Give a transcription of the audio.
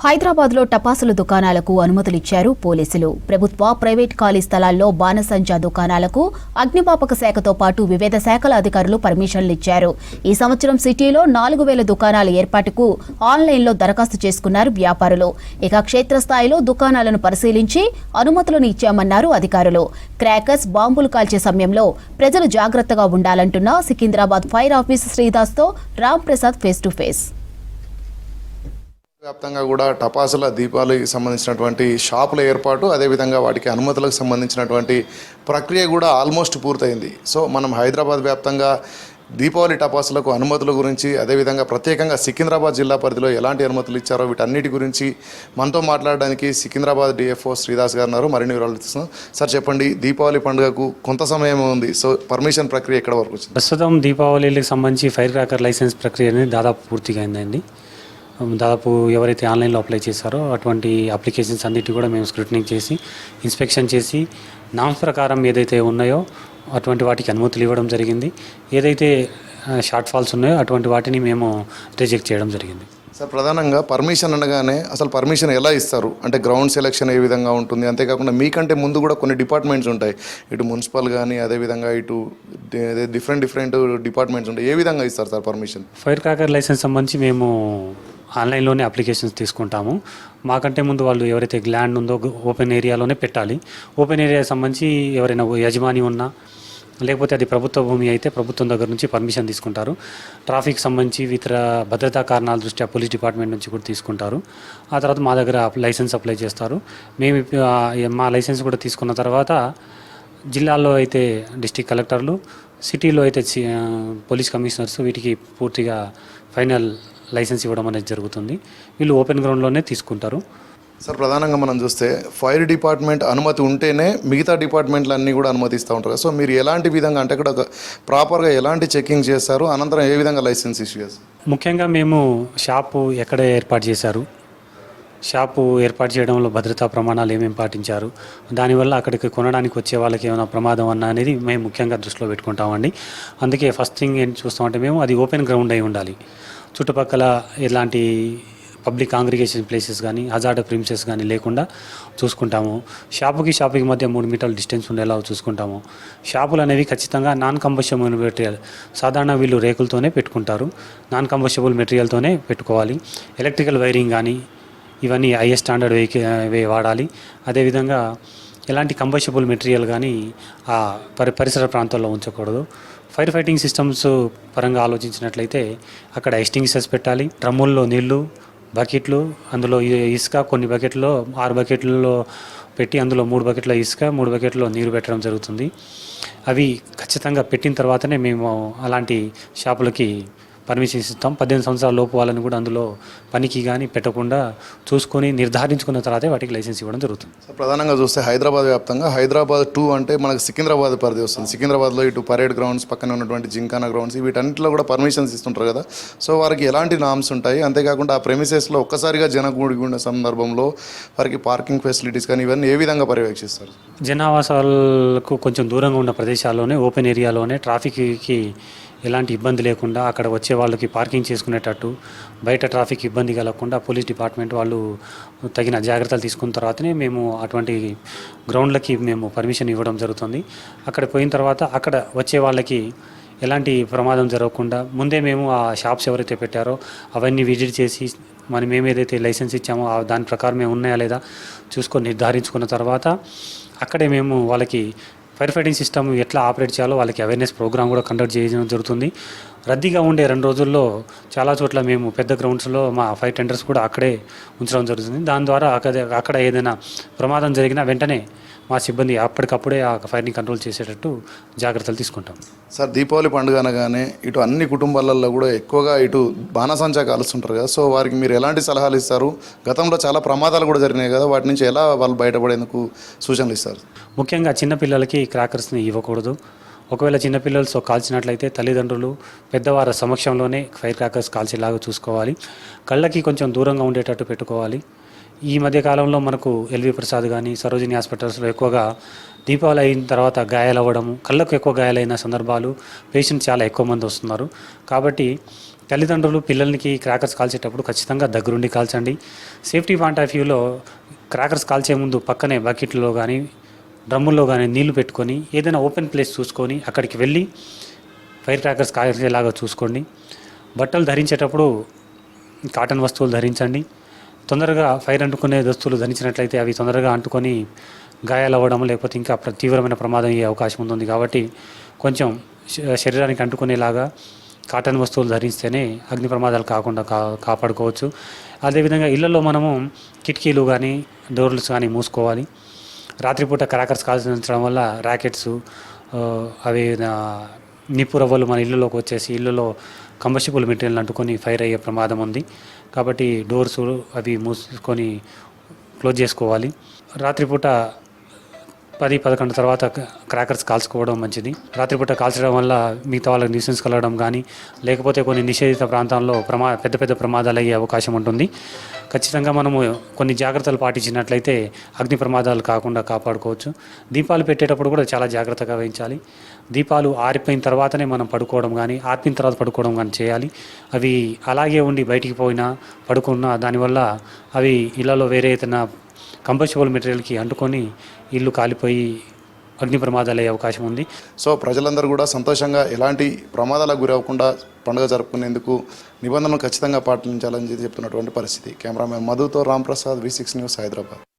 హైదరాబాద్లో టపాసుల దుకాణాలకు అనుమతులిచ్చారు పోలీసులు. ప్రభుత్వ, ప్రైవేట్ ఖాళీ స్థలాల్లో బాణసంచా దుకాణాలకు అగ్నిమాపక శాఖతో పాటు వివిధ శాఖల అధికారులు పర్మిషన్లిచ్చారు. ఈ సంవత్సరం సిటీలో 4000 దుకాణాల ఏర్పాటుకు ఆన్లైన్లో దరఖాస్తు చేసుకున్నారు వ్యాపారులు. ఇక క్షేత్రస్థాయిలో దుకాణాలను పరిశీలించి అనుమతులను ఇచ్చామన్నారు అధికారులు. క్రాకర్స్, బాంబులు కాల్చే సమయంలో ప్రజలు జాగ్రత్తగా ఉండాలంటున్న సికింద్రాబాద్ ఫైర్ ఆఫీస్ శ్రీదాస్తో Ram Prasad face to face. వ్యాప్తంగా కూడా టపాసుల దీపాలకు సంబంధించినటువంటి షాపుల ఏర్పాటు, అదేవిధంగా వాటికి అనుమతులకు సంబంధించినటువంటి ప్రక్రియ కూడా ఆల్మోస్ట్ పూర్తయింది. సో మనం హైదరాబాద్ వ్యాప్తంగా దీపావళి టపాసులకు అనుమతుల గురించి, అదేవిధంగా ప్రత్యేకంగా సికింద్రాబాద్ జిల్లా పరిధిలో ఎలాంటి అనుమతులు ఇచ్చారో వీటన్నిటి గురించి మనతో మాట్లాడడానికి సికింద్రాబాద్ డిఎఫ్ఓ శ్రీదాస్ గారు ఉన్నారు. మరిన్ని వివరాలు ఇస్తున్నాం. సార్ చెప్పండి, దీపావళి పండుగకు కొంత సమయం ఉంది. సో పర్మిషన్ ప్రక్రియ ఎక్కడ వరకు వచ్చింది? ప్రస్తుతం దీపావళికి సంబంధించి ఫైర్ క్రాకర్ లైసెన్స్ ప్రక్రియ అనేది దాదాపు పూర్తిగా అయిందండి. దాదాపు ఎవరైతే ఆన్లైన్లో అప్లై చేశారో అటువంటి అప్లికేషన్స్ అన్నిటి కూడా మేము స్క్రూటినింగ్ చేసి, ఇన్స్పెక్షన్ చేసి, నామ్స్ ప్రకారం ఏదైతే ఉన్నాయో అటువంటి వాటికి అనుమతులు ఇవ్వడం జరిగింది. ఏదైతే షార్ట్ ఫాల్స్ ఉన్నాయో అటువంటి వాటిని మేము రిజెక్ట్ చేయడం జరిగింది. సార్, ప్రధానంగా పర్మిషన్ అనగానే అసలు పర్మిషన్ ఎలా ఇస్తారు? అంటే గ్రౌండ్ సెలెక్షన్ ఏ విధంగా ఉంటుంది? అంతేకాకుండా మీకంటే ముందు కూడా కొన్ని డిపార్ట్మెంట్స్ ఉంటాయి, ఇటు మున్సిపల్ కానీ, అదేవిధంగా ఇటు డిఫరెంట్ డిపార్ట్మెంట్స్ ఉంటాయి. ఏ విధంగా ఇస్తారు sir permission? Fire cracker licence సంబంధించి మేము ఆన్లైన్లోనే అప్లికేషన్స్ తీసుకుంటాము. మాకంటే ముందు వాళ్ళు ఎవరైతే ల్యాండ్ ఉందో ఓపెన్ ఏరియాలోనే పెట్టాలి. ఓపెన్ ఏరియా సంబంధించి ఎవరైనా యజమాని ఉన్నా, లేకపోతే అది ప్రభుత్వ భూమి అయితే ప్రభుత్వం దగ్గర నుంచి పర్మిషన్ తీసుకుంటారు. ట్రాఫిక్ సంబంధించి ఇతర భద్రతా కారణాల దృష్ట్యా పోలీస్ డిపార్ట్మెంట్ నుంచి కూడా తీసుకుంటారు. ఆ తర్వాత మా దగ్గర లైసెన్స్ అప్లై చేస్తారు. మేము మా లైసెన్స్ కూడా తీసుకున్న తర్వాత జిల్లాల్లో అయితే డిస్ట్రిక్ట్ కలెక్టర్లు, సిటీలో అయితే పోలీస్ కమిషనర్స్ వీటికి పూర్తిగా ఫైనల్ లైసెన్స్ ఇవ్వడం అనేది జరుగుతుంది. వీళ్ళు ఓపెన్ గ్రౌండ్లోనే తీసుకుంటారు. సార్, ప్రధానంగా మనం చూస్తే ఫైర్ డిపార్ట్మెంట్ అనుమతి ఉంటేనే మిగతా డిపార్ట్మెంట్లు అన్నీ కూడా అనుమతిస్తూ ఉంటారు. సో మీరు ఎలాంటి విధంగా, అంటే ఇక్కడ ప్రాపర్గా ఎలాంటి చెకింగ్ చేస్తారు, అనంతరం ఏ విధంగా లైసెన్స్ ఇష్యూ చేస్తారు? ముఖ్యంగా మేము షాపు ఎక్కడ ఏర్పాటు చేశారు, షాపు ఏర్పాటు చేయడంలో భద్రతా ప్రమాణాలు ఏమేమి పాటించారు, దానివల్ల అక్కడికి కొనడానికి వచ్చే వాళ్ళకి ఏమైనా ప్రమాదం అన్న అనేది మేము ముఖ్యంగా దృష్టిలో పెట్టుకుంటామండి. అందుకే ఫస్ట్ థింగ్ ఏం చూస్తామంటే మేము అది ఓపెన్ గ్రౌండ్ అయి ఉండాలి. చుట్టుపక్కల ఎలాంటి పబ్లిక్ కాంగ్రిగేషన్ ప్లేసెస్ కానీ, హజార్డ్ ప్రిమిసెస్ కానీ లేకుండా చూసుకుంటాము. షాపుకి మధ్య 3 మీటర్ల డిస్టెన్స్ ఉండేలా చూసుకుంటాము. షాపులు అనేవి ఖచ్చితంగా నాన్ కంబస్టబుల్ మెటీరియల్, సాధారణ వీళ్ళు రేకులతోనే పెట్టుకుంటారు. నాన్ కంబస్టబుల్ మెటీరియల్తోనే పెట్టుకోవాలి. ఎలక్ట్రికల్ వైరింగ్ కానీ ఇవన్నీ హైయెస్ట్ స్టాండర్డ్ వాడాలి. అదేవిధంగా ఎలాంటి కంబస్టబుల్ మెటీరియల్ కానీ ఆ పరిసర ప్రాంతాల్లో ఉంచకూడదు. ఫైర్ ఫైటింగ్ సిస్టమ్స్ పరంగా ఆలోచించినట్లయితే అక్కడ ఎక్స్టింగ్విషర్స్ పెట్టాలి. డ్రమ్ముల్లో నీళ్లు, బకెట్లు, అందులో ఇసుక, కొన్ని బకెట్లో 6 బకెట్లలో పెట్టి అందులో 3 బకెట్ల ఇసుక, 3 బకెట్లో నీరు పెట్టడం జరుగుతుంది. అవి ఖచ్చితంగా పెట్టిన తర్వాతనే మేము అలాంటి షాపులకి పర్మిషన్ ఇస్తాం. 18 సంవత్సరాల లోపు వాళ్ళని కూడా అందులో పనికి కానీ పెట్టకుండా చూసుకొని నిర్ధారించుకున్న తర్వాతే వాటికి లైసెన్స్ ఇవ్వడం జరుగుతుంది. ప్రధానంగా చూస్తే హైదరాబాద్ వ్యాప్తంగా హైదరాబాద్ 2 అంటే మనకు సికింద్రాబాద్ పరిధి వస్తుంది. సికింద్రాబాద్లో ఇటు పరేడ్ గ్రౌండ్స్, పక్కన ఉన్నటువంటి జింకానా గ్రౌండ్స్, వీటన్నిటిలో కూడా పర్మిషన్స్ ఇస్తుంటారు కదా. సో వారికి ఎలాంటి నామ్స్ ఉంటాయి? అంతేకాకుండా ఆ ప్రెమిసెస్లో ఒక్కసారిగా జనగూడిన సందర్భంలో వారికి పార్కింగ్ ఫెసిలిటీస్ కానీ ఇవన్నీ ఏ విధంగా పర్యవేక్షిస్తారు? జనావాసాలకు కొంచెం దూరంగా ఉన్న ప్రదేశాల్లోనే, ఓపెన్ ఏరియాలోనే ట్రాఫిక్కి ఎలాంటి ఇబ్బంది లేకుండా అక్కడ వచ్చే వాళ్ళకి పార్కింగ్ చేసుకునేటట్టు, బయట ట్రాఫిక్ ఇబ్బంది కలగకుండా పోలీస్ డిపార్ట్మెంట్ వాళ్ళు తగిన జాగ్రత్తలు తీసుకున్న తర్వాతనే మేము అటువంటి గ్రౌండ్లకి మేము పర్మిషన్ ఇవ్వడం జరుగుతుంది. అక్కడ పోయిన తర్వాత అక్కడ వచ్చే వాళ్ళకి ఎలాంటి ప్రమాదం జరగకుండా ముందే మేము ఆ షాప్స్ ఎవరైతే పెట్టారో అవన్నీ విజిట్ చేసి మనం ఏదైతే లైసెన్స్ ఇచ్చామో దాని ప్రకారమే ఉన్నాయా లేదా చూసుకొని నిర్ధారించుకున్న తర్వాత అక్కడే మేము వాళ్ళకి ఫైర్ ఫైటింగ్ సిస్టమ్ ఎట్లా ఆపరేట్ చేయాలో వాళ్ళకి అవేర్నెస్ ప్రోగ్రామ్ కూడా కండక్ట్ చేయడం జరుగుతుంది. రద్దీగా ఉండే 2 రోజుల్లో చాలా చోట్ల మేము పెద్ద గ్రౌండ్స్లో మా ఫైర్ టెండర్స్ కూడా అక్కడే ఉంచడం జరుగుతుంది. దాని ద్వారా అక్కడ ఏదైనా ప్రమాదం జరిగినా వెంటనే మా సిబ్బంది అప్పటికప్పుడే ఆ ఫైర్ని కంట్రోల్ చేసేటట్టు జాగ్రత్తలు తీసుకుంటాం. సార్, దీపావళి పండుగ అనగానే ఇటు అన్ని కుటుంబాలలో కూడా ఎక్కువగా ఇటు బాణసంచా కాలుస్తుంటారు కదా. సో వారికి మీరు ఎలాంటి సలహాలు ఇస్తారు? గతంలో చాలా ప్రమాదాలు కూడా జరిగినాయి కదా, వాటి నుంచి ఎలా వాళ్ళు బయటపడేందుకు సూచనలు ఇస్తారు? ముఖ్యంగా చిన్నపిల్లలకి క్రాకర్స్ని ఇవ్వకూడదు. ఒకవేళ చిన్నపిల్లలతో కాల్చినట్లయితే తల్లిదండ్రులు, పెద్దవారి సమక్షంలోనే ఫైర్ క్రాకర్స్ కాల్చేలాగా చూసుకోవాలి. కళ్ళకి కొంచెం దూరంగా ఉండేటట్టు పెట్టుకోవాలి. ఈ మధ్యకాలంలో మనకు ఎల్వి ప్రసాద్ కానీ, సరోజిని హాస్పిటల్స్లో ఎక్కువగా దీపావళి అయిన తర్వాత గాయాలవ్వడము, కళ్ళకు ఎక్కువ గాయాలైన సందర్భాలు, పేషెంట్స్ చాలా ఎక్కువ మంది వస్తున్నారు. కాబట్టి తల్లిదండ్రులు పిల్లలకి క్రాకర్స్ కాల్చేటప్పుడు ఖచ్చితంగా దగ్గరుండి కాల్చండి. సేఫ్టీ పాయింట్ ఆఫ్ వ్యూలో క్రాకర్స్ కాల్చే ముందు పక్కనే బకెట్లో కానీ డ్రమ్ముల్లో కానీ నీళ్లు పెట్టుకొని ఏదైనా ఓపెన్ ప్లేస్ చూసుకొని అక్కడికి వెళ్ళి ఫైర్ క్రాకర్స్ కాల్చేలాగా చూసుకోండి. బట్టలు ధరించేటప్పుడు కాటన్ వస్తువులు ధరించండి. తొందరగా ఫైర్ అంటుకునే దుస్తులు ధరించినట్లయితే అవి తొందరగా అంటుకొని గాయాలు అవ్వడం లేకపోతే ఇంకా తీవ్రమైన ప్రమాదం అయ్యే అవకాశం ఉంటుంది. కాబట్టి కొంచెం శరీరానికి అంటుకునేలాగా కాటన్ వస్తువులు ధరిస్తేనే అగ్ని ప్రమాదాలు కాకుండా కాపాడుకోవచ్చు. అదేవిధంగా ఇళ్లలో మనము కిటికీలు కానీ డోర్స్ కానీ మూసుకోవాలి. రాత్రిపూట క్రాకర్స్ కాల్చడం వల్ల ర్యాకెట్స్ అవి నిప్పు రవ్వలు మన ఇళ్ళలోకి వచ్చేసి ఇళ్ళలో కంబస్టిబుల్ మెటీరియల్ అంటుకొని ఫైర్ అయ్యే ప్రమాదం ఉంది. కాబట్టి డోర్స్ అవి మూసుకొని క్లోజ్ చేసుకోవాలి. రాత్రిపూట 10-11 తర్వాత క్రాకర్స్ కాల్చుకోవడం మంచిది. రాత్రిపూట కాల్చడం వల్ల మిగతా వాళ్ళకి న్యూసెన్స్ కలగడం కానీ లేకపోతే కొన్ని నిషేధిత ప్రాంతాల్లో పెద్ద పెద్ద ప్రమాదాలు అయ్యే అవకాశం ఉంటుంది. ఖచ్చితంగా మనము కొన్ని జాగ్రత్తలు పాటించినట్లయితే అగ్ని ప్రమాదాలు కాకుండా కాపాడుకోవచ్చు. దీపాలు పెట్టేటప్పుడు కూడా చాలా జాగ్రత్తగా వహించాలి. దీపాలు ఆరిపోయిన తర్వాతనే మనం పడుకోవడం కానీ ఆర్పిన తర్వాత పడుకోవడం కానీ చేయాలి. అవి అలాగే ఉండి బయటికి పోయినా పడుకున్నా దానివల్ల అవి ఇళ్లలో వేరే ఏదైనా కంబస్టిబుల్ మెటీరియల్కి అంటుకొని ఇల్లు కాలిపోయి అగ్ని ప్రమాదాలు అయ్యే అవకాశం ఉంది. సో ప్రజలందరూ కూడా సంతోషంగా ఎలాంటి ప్రమాదాలకు గురవకుండా పండుగ జరుపుకునేందుకు నిబంధనలు ఖచ్చితంగా పాటించాలని చెప్తున్నటువంటి పరిస్థితి. కెమెరామెన్ మధుతో రాంప్రసాద్, V6 న్యూస్, హైదరాబాద్.